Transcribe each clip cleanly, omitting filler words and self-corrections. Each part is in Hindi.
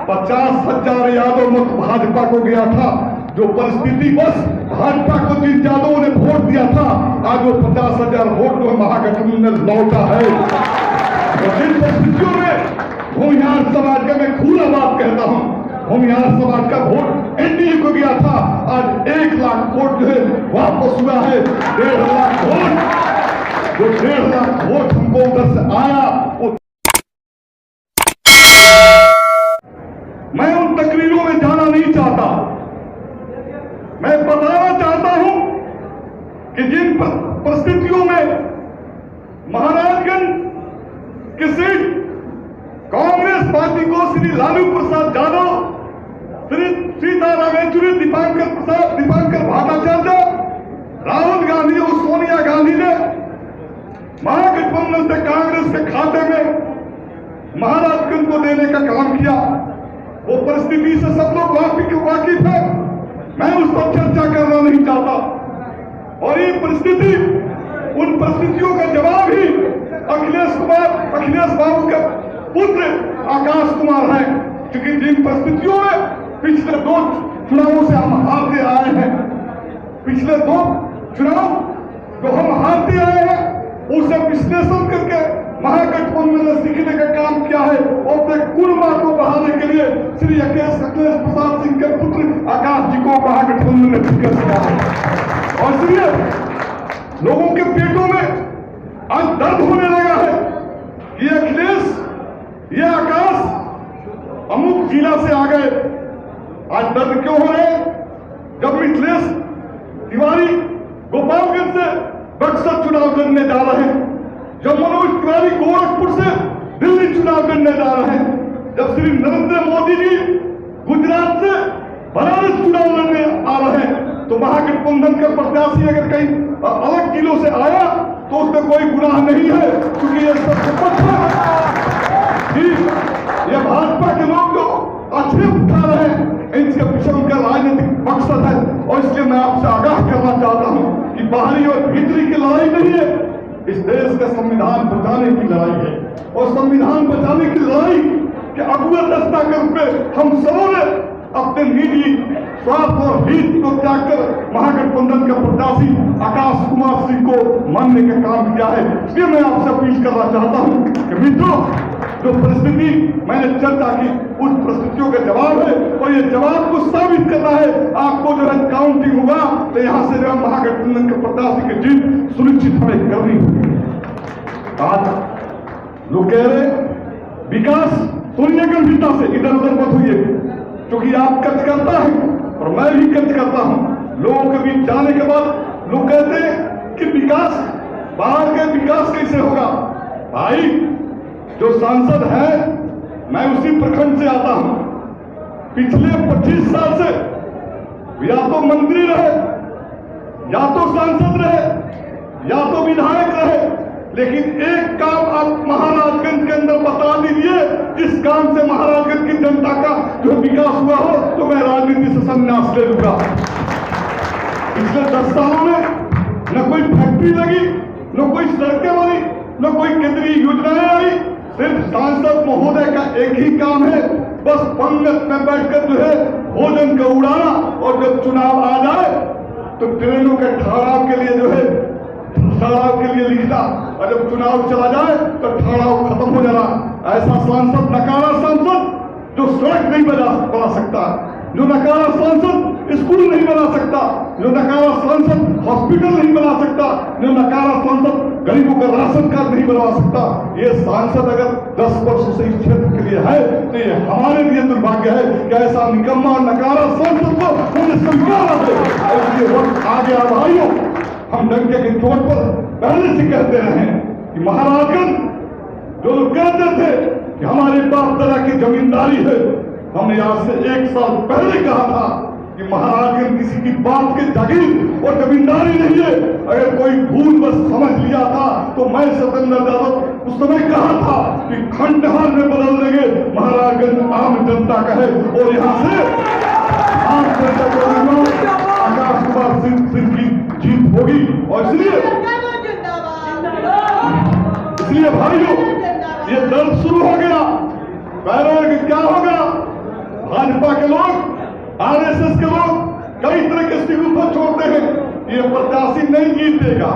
50,000 यादव मत भाजपा को गया था। जो परिस्थिति बस भाजपा को जिन यादवों ने वोट दिया था, आज वो 50,000 वोट को महागठबंधन लौटा है। और जिन परिस्थितियों में भूमिहार समाज का, मैं खुला बात कहता हूं, भूमिहार समाज का वोट एनडीए को गया था, आज 1 लाख वोट जो है वापस हुआ है। 1.5 लाख वोट, जो 1.5 लाख वोट हमको उधर से आया, वो मैं उन तकरीरों में जाना नहीं चाहता। मैं बताना चाहता हूं कि जिन परिस्थितियों में महाराजगंज की सीट कांग्रेस पार्टी को श्री लालू प्रसाद यादव, श्री सीताराम येचुरी, दीपांकर भट्टाचार्य, राहुल गांधी और सोनिया गांधी ने महागठबंधन से कांग्रेस के खाते में महाराजगंज को देने का काम किया। वो परिस्थिति से सब लोग वाकिफ है, मैं उस पर चर्चा करना नहीं चाहता। और ये परिस्थिति, उन परिस्थितियों का जवाब ही अखिलेश बाबू के पुत्र आकाश कुमार है। क्योंकि जिन परिस्थितियों में पिछले 2 चुनावों से हम हारते आए हैं, पिछले 2 चुनाव जो हम हारते आए हैं, उसे विश्लेषण करके महागठबंधन ने सीखने का काम किया है। और अपने कुलमा को बढ़ाने के लिए श्री अखिलेश प्रसाद सिंह के पुत्र आकाश जी को महागठबंधन ने फिक्र किया है। और इसलिए लोगों के पेटों में आज दर्द होने लगा है। ये अखिलेश, ये आकाश अमुक जिला से आ गए। आज दर्द क्यों हो रहे? जब मिथिलेश तिवारी गोपालगंज से बक्सर चुनाव लड़ने जा रहे हैं, जब मनोज तिवारी गोरखपुर से दिल्ली चुनाव लड़ने जा रहे हैं, जब श्री नरेंद्र मोदी जी गुजरात से बनारस चुनाव लड़ने आ रहे हैं, तो महागठबंधन का प्रत्याशी अगर कहीं अलग जिलों से आया तो उसमें कोई गुनाह नहीं है, क्योंकि ये सब शपथ है। ये भाजपा के लोग जो अच्छे उठा रहे हैं, इनके पीछे उनका राजनीतिक मकसद है। और इसलिए मैं आपसे आगाह करना चाहता हूं कि बाहरी और भीतरी की लड़ाई नहीं है, इस देश का संविधान बचाने की लड़ाई है। और संविधान बचाने की लड़ाई के अगुआ दस्ता के रूप में हम सबों ने अपने निजी स्वार्थ और हित को त्याग कर महागठबंधन के प्रत्याशी आकाश कुमार सिंह को मानने का काम किया है। इसलिए मैं आपसे अपील करना चाहता हूं कि मित्रों, जो परिस्थिति मैंने चर्चा की, उस परिस्थितियों का जवाब है, और ये जवाब को साबित करना है। आपको जो है काउंटिंग होगा तो यहां से जो महागठबंधन के प्रत्याशी की जीत सुनिश्चित हमें करनी होगी। आज लोग कह रहे विकास, सुनिए गंभीरता से, इधर उधर मत होइए, क्योंकि आप कच करता है और मैं भी कच करता हूं। लोगों के बीच जाने के बाद लोग कहते हैं कि विकास, बाहर के विकास कैसे होगा? भाई, जो सांसद है, मैं उसी प्रखंड से आता हूं। पिछले 25 साल से या तो मंत्री रहे, या तो सांसद रहे, या तो विधायक रहे, लेकिन एक काम आप महाराजगंज के अंदर बता दीजिए जिस काम से महाराजगंज की जनता का जो विकास हुआ हो, तो मैं राजनीति से संन्यास ले लूंगा। पिछले 10 सालों में न कोई फैक्ट्री लगी, न कोई सड़कें बनी, न कोई केंद्रीय योजनाएं आई। सिर्फ सांसद महोदय का एक ही काम है, बस पंगत में बैठकर जो है भोजन का उड़ाना, और जब चुनाव आ जाए तो ट्रेनों के ठहराव के लिए जो है ठहराव के लिए लिखना, और जब चुनाव चला जाए तो ठहराव खत्म हो जाना। ऐसा सांसद, नकारा सांसद, जो सड़क नहीं बना सकता, जो नकारा सांसद स्कूल नहीं बना सकता, जो नकारा सांसद हॉस्पिटल नहीं बना सकता, जो नकारा सांसद गरीबों का राशन कार्ड नहीं बनवा सकता, ये सांसद अगर 10 वर्ष से इस क्षेत्र के लिए है तो ये हमारे लिए दुर्भाग्य है कि ऐसा निकम्मा नकारा सांसद को उन्हें स्वीकार है। और ये वक्त आ गया भाइयों, हम डंके की चोट पर पहले से कहते रहे कि महाराजगंज, जो लोग कहते थे कि हमारे बाप दादा की जमींदारी है, हमने आज से 1 साल पहले कहा था कि महाराजगंज किसी की बाप की जागीर और जमींदारी नहीं है। अगर कोई भूल बस समझ लिया था तो मैं सत्येंद्र यादव उस समय कहा था कि खंडहर में बदल देंगे, महाराजगंज आम जनता का है। और यहाँ से आम जनता को आकाश कुमार सिंह की जीत होगी। और इसलिए भाइयों, ये दर्द शुरू हो गया। पैरों में क्या होगा? भाजपा के लोग, आरएसएस के लोग कई तरह के सिग्नेचर छोड़ते हैं। ये प्रत्याशी नहीं जीतेगा,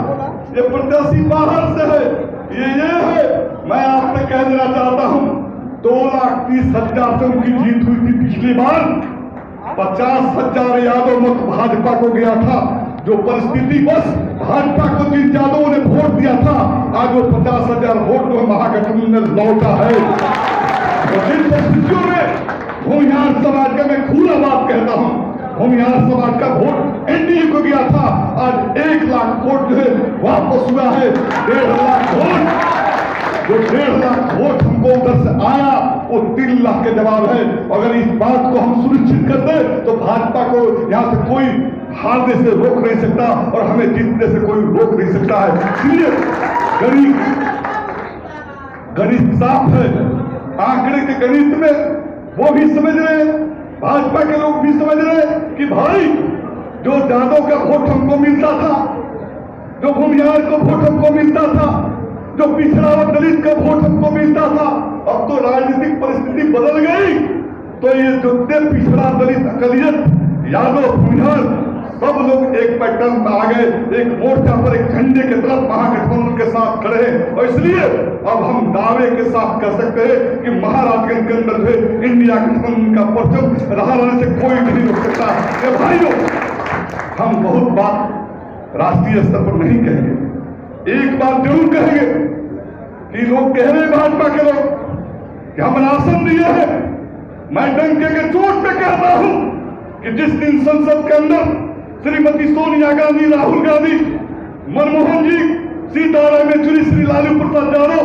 ये प्रत्याशी बाहर से है, ये है। मैं आपसे कह देना चाहता हूं, 2,30,000 से उनकी जीत हुई थी पिछली बार। 50,000 यादव मत भाजपा को गया था। जो परिस्थिति बस भाजपा को जिन यादवों ने वोट दिया था, आज वो 50,000 वोट को महागठबंधन लौटा है। और जिन परिस्थितियों में भूमिहार समाज का, मैं खुला बात कहता हूं, भूमिहार समाज का वोट एनडीए को गया था, आज 1 लाख वोट जो है वापस हुआ है। 1.5 लाख वोट, जो 1.5 लाख वोट हमको उधर से आया, वो 3 लाख के जवाब है। अगर इस बात को हम सुनिश्चित कर दें तो भाजपा को यहां से कोई हारने से रोक नहीं सकता और हमें जीतने से कोई रोक नहीं सकता है। इसलिए गणित साफ है, आंकड़े के गणित में वो भी समझ रहे हैं, भाजपा के लोग भी समझ रहे हैं कि भाई जो यादव का वोट हमको मिलता था, जो भूमिहार को वोट हमको मिलता था, जो पिछड़ा और दलित का वोट हमको मिलता था, अब तो राजनीतिक परिस्थिति बदल गई। तो ये जो पिछड़ा, दलित, अकलियत, यादव, भूमिहार सब लोग एक पैटर्न में आ गए, एक मोर्चा पर, एक झंडे की तरफ महागठबंधन के साथ खड़े हैं। और इसलिए अब हम दावे के साथ कह सकते हैं कि महाराजगंज के अंदर जो इंडिया गठबंधन का परचम रहने से कोई नहीं रोक सकता। भाइयों, हम बहुत बात राष्ट्रीय स्तर पर नहीं कहेंगे, एक बात जरूर कहेंगे कि लोग कह रहे हैं, भाजपा के लोग, कि हम राशन दिए हैं। मैं डंके के चोट पे कहता हूं कि जिस दिन संसद के अंदर श्रीमती सोनिया गांधी, राहुल गांधी, मनमोहन जी, सीताराम येचुरी, श्री लालू प्रसाद यादव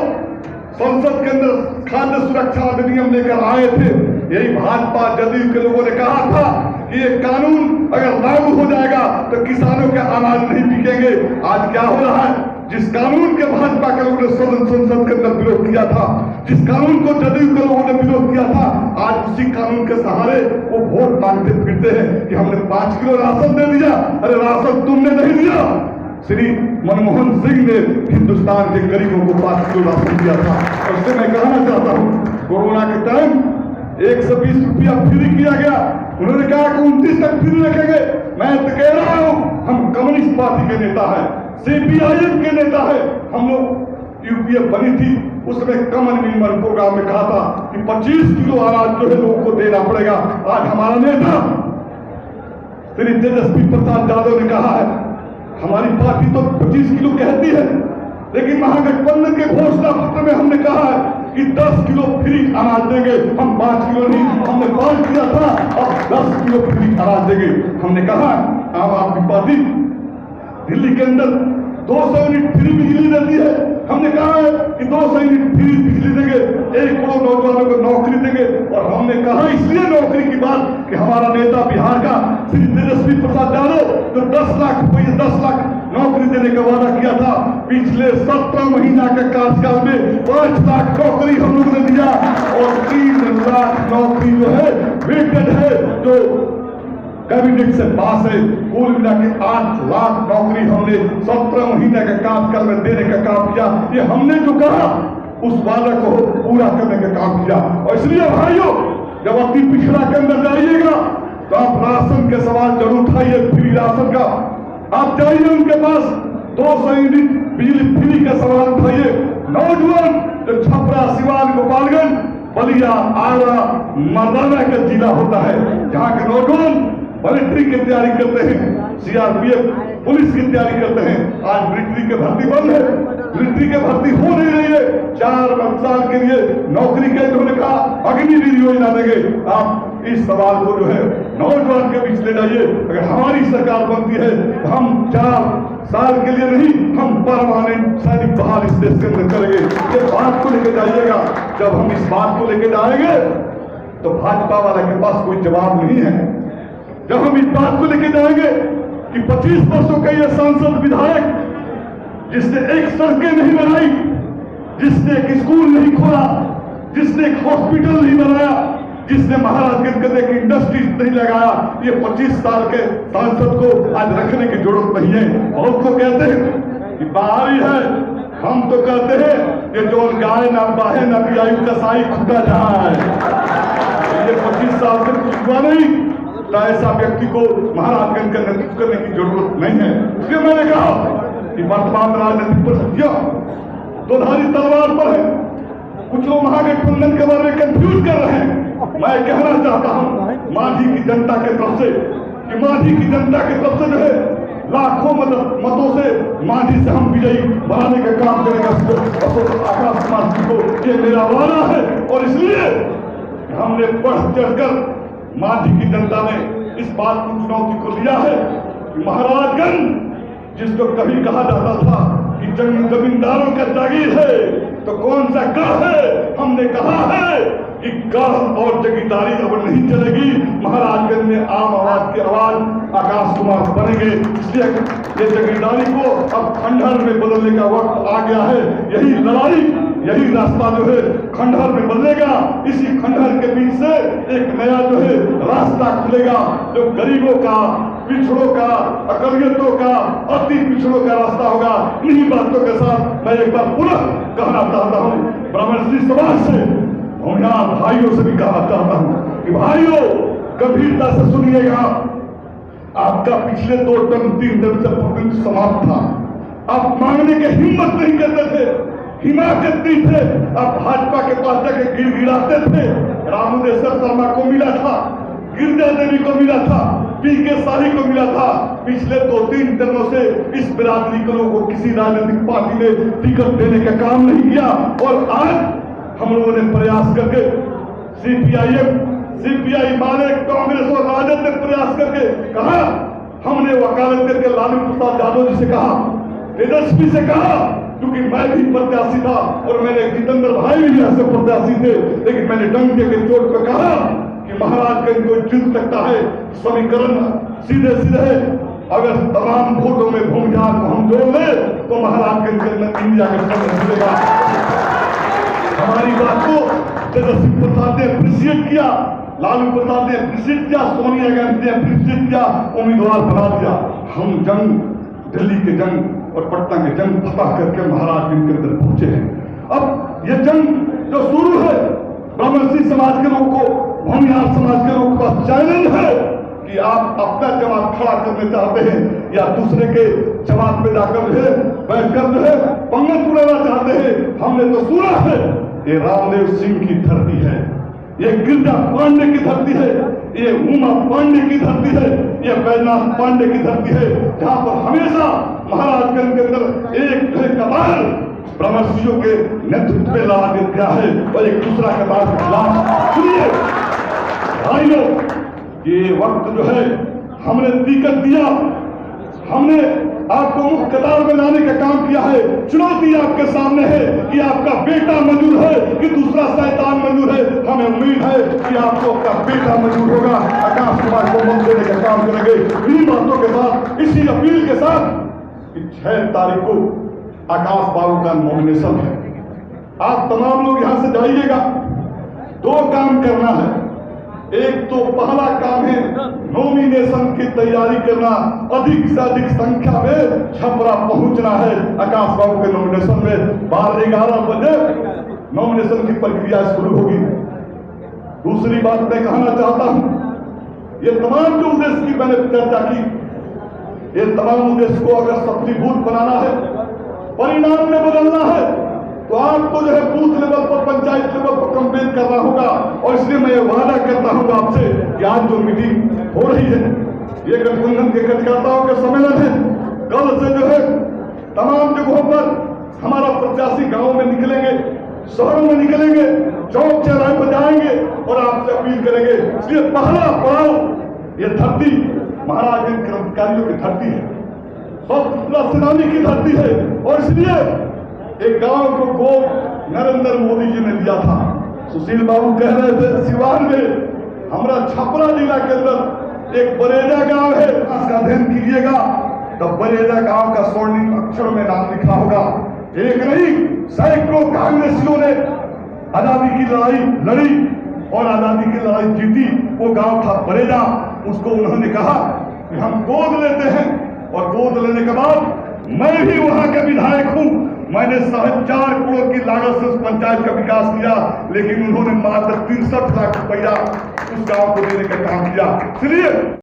संसद के अंदर खाद्य सुरक्षा अधिनियम लेकर आए थे, यही भाजपा जदयू के लोगों ने कहा था कि ये कानून अगर लागू हो जाएगा तो किसानों के अनाज नहीं बिकेंगे। आज क्या हो रहा है? जिस कानून के भाजपा के लोगों ने संसद के अंदर विरोध किया था, जिस कानून को जदयू के लोगों ने विरोध किया था, आज उसी कानून के सहारे वो वोट मांगते फिरते हैं कि हमने 5 किलो राशन दे दिया। अरे राशन तुमने नहीं दिया, श्री मनमोहन सिंह ने हिंदुस्तान के गरीबों को 5 किलो राशन दिया था। और उससे मैं कहना चाहता हूँ, कोरोना के टाइम 120 रुपया फ्री किया गया, उन्होंने कहा कि 29 तक फ्री रखेंगे। मैं तो कह रहा हूं, हम कम्युनिस्ट पार्टी के नेता हैं, सीपीआईएम के नेता है। हम लोग यूपीए बनी थी, उसमें कॉमन मिनिमम प्रोग्राम में कहा था कि 25 किलो अनाज जो है लोगों को देना पड़ेगा। आज हमारा नेता श्री तेजस्वी प्रसाद यादव ने कहा है, हमारी पार्टी तो 25 किलो कहती है, लेकिन महागठबंधन के घोषणा पत्र में हमने कहा है कि 10 किलो फ्री अनाज देंगे। हम 5 किलो नहीं, हमने 5 किया था, अब 10 किलो फ्री अनाज देंगे। हमने कहा आम आदमी पार्टी दिल्ली के अंदर 200 यूनिट फ्री बिजली देती है, हमने कहा है कि 200 यूनिट फ्री बिजली देंगे, 1 करोड़ नौजवानों को नौकरी देंगे। और हमने कहा इसलिए नौकरी की बात कि हमारा नेता बिहार का श्री तेजस्वी प्रसाद यादव जो 10 लाख रुपये, 10 लाख नौकरी देने का वादा किया था, पिछले 17 महीना के कार्यकाल में 5 लाख नौकरी हम लोगों ने दिया। और 3 लाख नौकरी जो है वेटेड है, जो कैबिनेट से पास है। कुल मिला के 8 लाख नौकरी हमने 17 महीने के कार्यकाल में देने का काम किया। ये हमने जो कहा उस वादा को पूरा करने का काम किया। और इसलिए भाइयों, जब अति पिछड़ा के अंदर जाइएगा तो आप राशन के सवाल जरूर उठाइए, फ्री राशन का। आप जाइए उनके पास, 200 यूनिट बिजली फ्री का सवाल उठाइए। नौजवान जो छपरा, सिवान, गोपालगंज, बलिया, आगरा, मर्दाना का जिला होता है, जहाँ के नौजवान मिलिट्री की तैयारी करते हैं, सीआरपीएफ पुलिस की तैयारी करते हैं। आज मिलिट्री की भर्ती बंद है, मिलिट्री की भर्ती हो नहीं रही है। 4 साल के लिए नौकरी के उन्होंने कहा अग्निवीर योजना देंगे। आप इस सवाल को जो है नौजवान के बीच ले जाइए। अगर हमारी सरकार बनती है तो हम 4 साल के लिए नहीं, हम परमानेंट सैनिक बहाल इस देश के अंदर करेंगे। ये बात को लेकर जाइएगा। जब हम इस बात को लेकर जाएंगे तो भाजपा वाले के पास कोई जवाब नहीं है। जब हम इस बात को लेकर जाएंगे कि 25 वर्षों का यह सांसद विधायक जिसने एक सड़कें नहीं बनाई, जिसने एक स्कूल नहीं खोला, जिसने एक हॉस्पिटल नहीं बनाया, जिसने महाराजगंज के एक इंडस्ट्री नहीं लगाया, ये 25 साल के सांसद को आज रखने की जरूरत नहीं है। बहुत को कहते हैं कि बाहरी है, हम तो कहते हैं कि जो गाय ना बाहे ना पियाई कसाई खुदा जहां है। ये 25 साल से होगा नहीं, तो ऐसा व्यक्ति को महाराजगंज का नेतृत्व करने की जरूरत नहीं है। इसलिए मैंने कहा कि वर्तमान राजनीतिक परिस्थितियां दोधारी तलवार पर है। कुछ लोग महागठबंधन के बारे में कंफ्यूज कर रहे हैं। मैं कहना चाहता हूं मांझी की जनता के तरफ से कि मांझी की जनता की तरफ से जो है लाखों मतों से मांझी से हम विजयी बनाने का काम करेगा आकाश समाज जी को, ये मेरा वादा है। और इसलिए हमने बढ़ चढ़कर मांझी की जनता ने इस बात की चुनौती को लिया है कि महाराजगंज जिसको कभी कहा जाता था कि जमींदारों का जागीर है, तो कौन सा गढ़ है? हमने कहा है कि गढ़ और जगीरदारी अब नहीं चलेगी। महाराजगंज में आम आवाज की आवाज आकाश कुमार बनेंगे। इसलिए ये जगीरदारी को अब खंडहर में बदलने का वक्त आ गया है। यही लड़ाई, यही रास्ता जो है खंडहर में बदलेगा। इसी खंडहर के बीच से एक नया जो है रास्ता खुलेगा, जो गरीबों का, पिछड़ों का, अकलियतों का, अति पिछड़ों का रास्ता होगा। इन्हीं बातों के साथ मैं एक बार पुनः कहना चाहता हूँ, ब्राह्मण समाज से, भूमिहार भाइयों से भी कहना चाहता हूँ कि भाइयों गंभीरता से सुनिएगा। आपका पिछले 2 टर्म 3 टर्म से प्रवृत्ति समाप्त था। आप मांगने की हिम्मत नहीं करते थे, हिमाकत नहीं थे। आप भाजपा के पास जाके गिड़गिड़ाते थे। रामोदेश्वर शर्मा को मिला था, गिरजा देवी को मिला था, पीके शाही को मिला था। पिछले 2-3 टर्मों से इस बिरादरी के लोगों को किसी राजनीतिक पार्टी ने टिकट देने का काम नहीं किया। और आज हम लोगों ने प्रयास करके सीपीआईएम, सीपीआई माले, कांग्रेस और राजद ने प्रयास करके कहा, हमने वकालत करके लालू प्रसाद यादव जी से कहा, तेजस्वी से कहा, क्योंकि मैं भी प्रत्याशी था और मैंने जितेंद्र भाई भी यहाँ से प्रत्याशी थे, लेकिन मैंने डंके के चोट पर कहा कि महाराजगंज को जीत सकता है। समीकरण सीधे सीधे है, अगर तमाम वोटों में भूमिहार को हम जोड़ लें तो महाराजगंज के अंदर इंडिया का संघ मिलेगा। हमारी बात को तेजस्वी प्रसाद ने अप्रिशिएट किया, लालू प्रसाद ने अप्रिशिएट किया, सोनिया गांधी ने अप्रिशिएट किया, उम्मीदवार बना दिया। हम जंग, दिल्ली के जंग और पटना के जंग फतह करके महाराजगंज के अंदर पहुंचे हैं। अब ये जंग जो शुरू है, ब्राह्मण समाज के लोगों को, भूमिहार समाज के लोगों का चैलेंज है कि आप अपना जवाब खड़ा करने चाहते हैं या दूसरे के जवाब पे जाकर जो है बैठकर जो है पंगत उड़ाना चाहते हैं। हमने तो सुना है ये रामदेव सिंह की धरती है, ये गिरजा पांडे की धरती है, ये उमा पांडे की धरती है, ये बैजनाथ पांडे की धरती है, जहां पर हमेशा महाराजगंज के अंदर एक कबार ब्रह्मर्षियों के नेतृत्व में लड़ा गया है और एक दूसरा कबार के खिलाफ। सुनिए भाइयों, ये वक्त जो है हमने दिक्कत दिया, हमने आपको मुख्य कतार में लाने का काम किया है। चुनौती आपके सामने है कि आपका बेटा मंजूर है कि दूसरा शैतान मंजूर है। हमें उम्मीद है कि आपको आपका बेटा मंजूर होगा। आकाश कुमार को मत देने का काम करेंगे। इन्हीं बातों के साथ, इसी अपील के साथ कि 6 तारीख को आकाश बाबू का नॉमिनेशन है। आप तमाम लोग यहां से जाइएगा। 2 काम करना है। एक तो पहला काम है नॉमिनेशन की तैयारी करना, अधिक से अधिक संख्या में छपरा पहुंचना है। आकाश बाबू के नॉमिनेशन में 12-11 बजे नॉमिनेशन की प्रक्रिया शुरू होगी। दूसरी बात मैं कहना चाहता हूं, ये तमाम जो उद्देश्य की मैंने चर्चा की, ये तमाम उद्देश्य को अगर सफलीभूत बनाना है, परिणाम में बदलना है, तो आपको जो है बूथ लेवल पर, पंचायत लेवल पर कैंपेन करना होगा। और इसलिए मैं ये वादा करता हूं आपसे कि आज जो मीटिंग हो रही है, ये गठबंधन के कार्यकर्ताओं के सम्मेलन है। कल से जो है तमाम जगहों पर हमारा प्रत्याशी गांव में निकलेंगे, शहरों में निकलेंगे, चौक चौराहे पर जाएंगे और आपसे अपील करेंगे। इसलिए पहला पड़ाव ये धरती महाराजगंज क्रांतिकारियों की धरती है, स्वतंत्रता सेनानी की धरती है। और इसलिए एक गांव को गोद नरेंद्र मोदी जी ने दिया था। सुशील बाबू कह रहे थे सिवान में, हमारा छपरा जिला के अंदर एक बरेजा गांव है, उसका अध्ययन कीजिएगा तो बरेजा गांव का स्वर्णिम अक्षर में नाम लिखा होगा। एक नहीं, सैकड़ों कांग्रेसियों ने आजादी की लड़ाई लड़ी और आजादी की लड़ाई जीती। वो गांव था बरेजा। उसको उन्होंने कहा कि हम गोद लेते हैं और गोद लेने के बाद मैं भी वहां का विधायक हूं, मैंने 4.5 करोड़ की लागत से उस पंचायत का विकास किया, लेकिन उन्होंने मात्र 63 लाख रुपया उस गांव को देने का काम किया। इसलिए